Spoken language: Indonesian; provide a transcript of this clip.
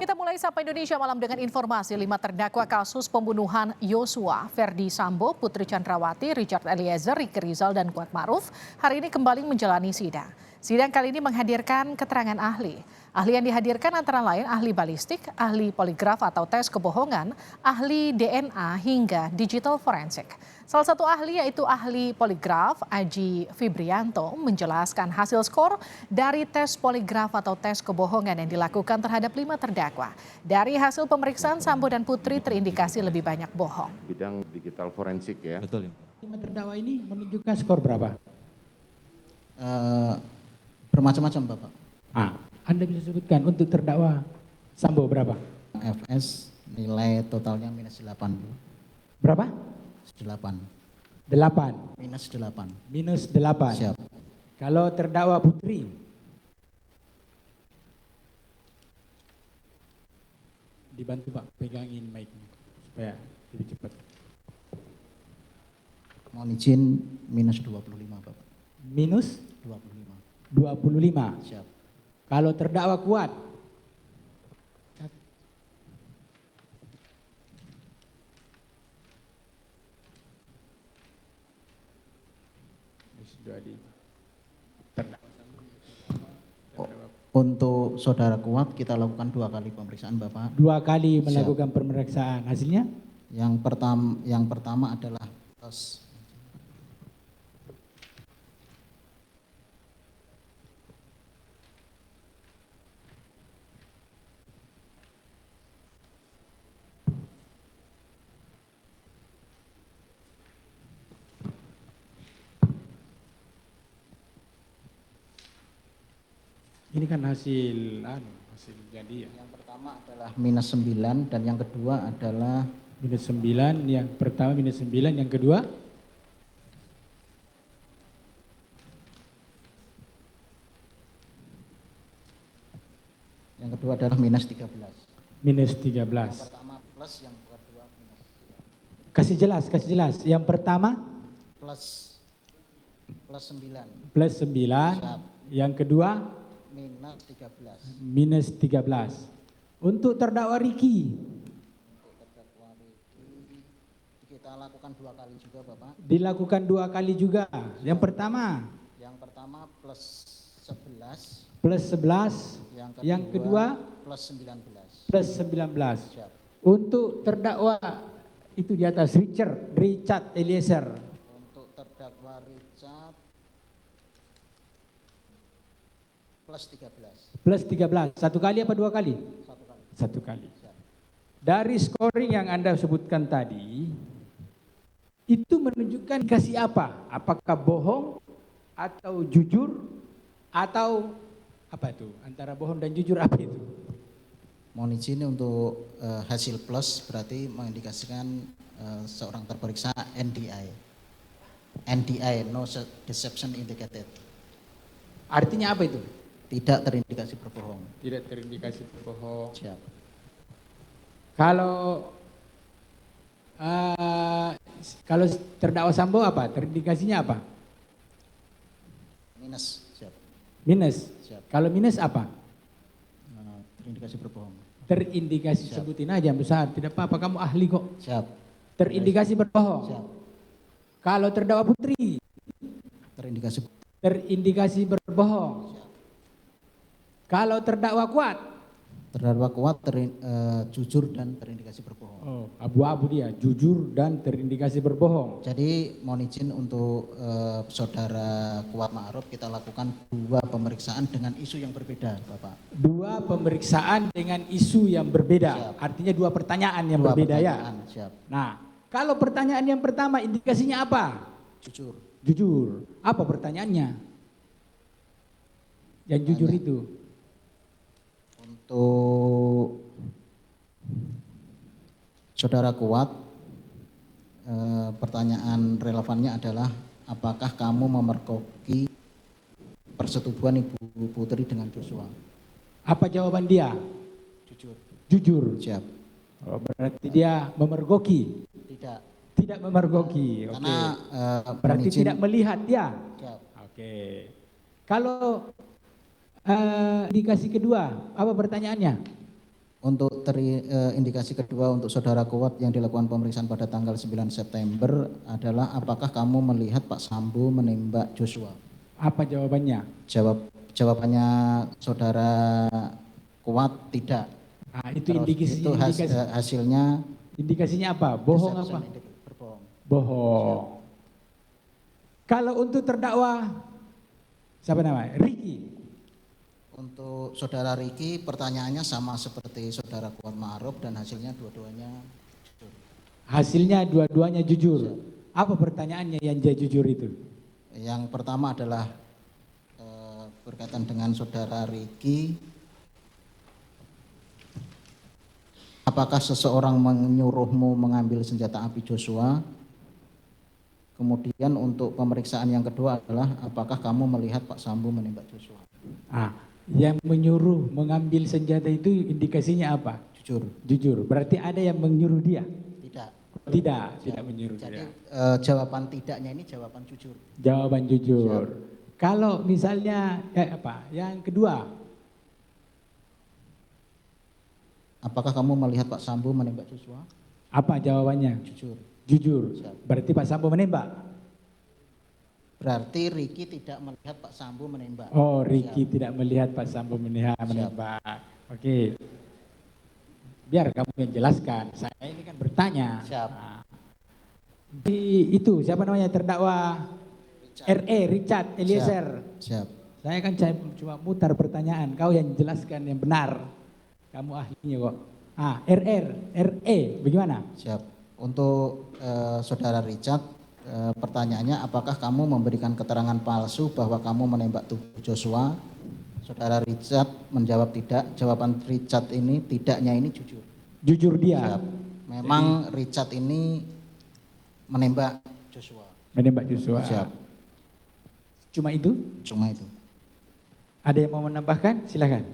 Kita mulai Sapa Indonesia Malam dengan informasi 5 terdakwa kasus pembunuhan Yosua, Ferdi Sambo, Putri Chandrawati, Richard Eliezer, Ricky Rizal, dan Kuat Ma'ruf hari ini kembali menjalani sidang. Sidang kali ini menghadirkan keterangan ahli. Ahli yang dihadirkan antara lain ahli balistik, ahli poligraf atau tes kebohongan, ahli DNA hingga digital forensik. Salah satu ahli yaitu ahli poligraf Aji Fibrianto menjelaskan hasil skor dari tes poligraf atau tes kebohongan yang dilakukan terhadap 5 terdakwa. Dari hasil pemeriksaan Sambo dan Putri terindikasi lebih banyak bohong. Bidang digital forensik ya. Betul. 5 terdakwa ini menunjukkan skor berapa? Bermacam-macam Bapak. Anda bisa sebutkan untuk terdakwa Sambo berapa? FS nilai totalnya minus 8. Berapa? 8. 8. Minus 8. Minus 8. Siap. Kalau terdakwa Putri? Dibantu Pak, pegangin mic-nya supaya lebih cepat. Mohon izin minus 25 Bapak. Minus 25. 25. Siap. Kalau terdakwa Kuat? Untuk saudara Kuat kita lakukan 2 kali pemeriksaan Bapak. 2 kali melakukan pemeriksaan. Hasilnya? Yang pertama adalah plus. Ini kan hasil jadi ya. Yang pertama adalah minus 9 dan yang kedua adalah Minus 9, yang pertama minus 9, yang kedua? Yang kedua adalah minus 13. Minus 13. Yang pertama plus, yang kedua minus. Kasih jelas. Yang pertama? Plus 9. Plus 9. Siap. Yang kedua? Minus 13. Minus 13. Untuk terdakwa Ricky? Terdakwa Ricky kita lakukan 2 kali juga Bapak. Dilakukan 2 kali juga. Yang pertama? Yang pertama plus 11. Plus 11. Yang kedua? Plus 19. Plus 19. Siap. Untuk terdakwa itu di atas Richard Eliezer. Untuk terdakwa Richard plus 13. Plus 13. 1 kali apa 2 kali? 1 kali. 1 kali. Siap. Dari scoring yang Anda sebutkan tadi, itu menunjukkan kasih apa? Apakah bohong atau jujur atau apa itu? Antara bohong dan jujur apa itu? Mohon izin untuk hasil plus berarti mengindikasikan seorang terperiksa NDI. NDI, no deception indicated. Artinya apa itu? Tidak terindikasi berbohong. Tidak terindikasi berbohong. Siap. Kalau terdakwa Sambo apa? Terindikasinya apa? Minus. Siap. Minus. Siap. Kalau minus apa? Terindikasi berbohong. Terindikasi. Siap. Sebutin aja besar. Tidak apa-apa, kamu ahli kok. Siap. Terindikasi berbohong. Siap. Kalau terdakwa Putri? Terindikasi berbohong. Siap. Kalau terdakwa Kuat? Terdakwa Kuat jujur dan terindikasi berbohong. Oh, abu-abu dia, jujur dan terindikasi berbohong. Jadi mohon izin untuk saudara Kuat Ma'ruf kita lakukan 2 pemeriksaan dengan isu yang berbeda Bapak. 2 pemeriksaan dengan isu yang berbeda. Siap. Artinya 2 pertanyaan yang 2 berbeda pertanyaan. ya. Siap. Nah, kalau pertanyaan yang pertama indikasinya apa? Jujur. Jujur. Apa pertanyaannya? Yang jujur itu. Untuk saudara Kuat, pertanyaan relevannya adalah apakah kamu memergoki persetubuhan Ibu Putri dengan Joshua? Apa jawaban dia? Jujur. Jujur. Siap. Oh, berarti dia memergoki. Tidak. Tidak memergoki. Oke. Karena Berarti mohon izin- tidak melihat dia. Siap. Oke. Kalau indikasi kedua, apa pertanyaannya? Untuk indikasi kedua untuk saudara Kuat yang dilakukan pemeriksaan pada tanggal 9 September adalah apakah kamu melihat Pak Sambo menembak Joshua? Apa jawabannya? Jawabannya saudara Kuat tidak. Ah, itu Terus itu hasilnya indikasinya apa? Bohong apa? Berbohong. Bohong. Kalau untuk terdakwa siapa namanya? Ricky. Untuk saudara Riki pertanyaannya sama seperti saudara Kuat Ma'ruf dan hasilnya dua-duanya jujur. Hasilnya dua-duanya jujur. Apa pertanyaannya yang dia jujur itu? Yang pertama adalah berkaitan dengan saudara Riki. Apakah seseorang menyuruhmu mengambil senjata api Joshua? Kemudian untuk pemeriksaan yang kedua adalah apakah kamu melihat Pak Sambo menembak Joshua? Yang menyuruh mengambil senjata itu indikasinya apa? Jujur. Jujur. Berarti ada yang menyuruh dia? Tidak. Tidak menyuruh Jadi dia. jawaban tidaknya ini jawaban jujur. Jawaban jujur. Kalau misalnya yang kedua, apakah kamu melihat Pak Sambo menembak Joshua? apa jawabannya? Jujur. Jujur. Siap. Berarti Pak Sambo menembak? Berarti Riki tidak melihat Pak Sambo menembak. Oh, Riki tidak melihat Pak Sambo menembak. Oke. Biar kamu yang jelaskan. Saya ini kan bertanya. Siap. Itu siapa namanya terdakwa? Richard Eliezer. Siap. Saya kan cuma mutar pertanyaan. Kau yang jelaskan yang benar. Kamu ahlinya kok. RE, bagaimana? Siap. Untuk saudara Richard, pertanyaannya apakah kamu memberikan keterangan palsu bahwa kamu menembak tubuh Joshua? Saudara Richard menjawab tidak. Jawaban Richard ini tidaknya ini jujur. Jujur dia. Siap. Memang Richard ini menembak Joshua. Menembak Joshua. Siap. Cuma itu? Cuma itu. Ada yang mau menambahkan? Silakan.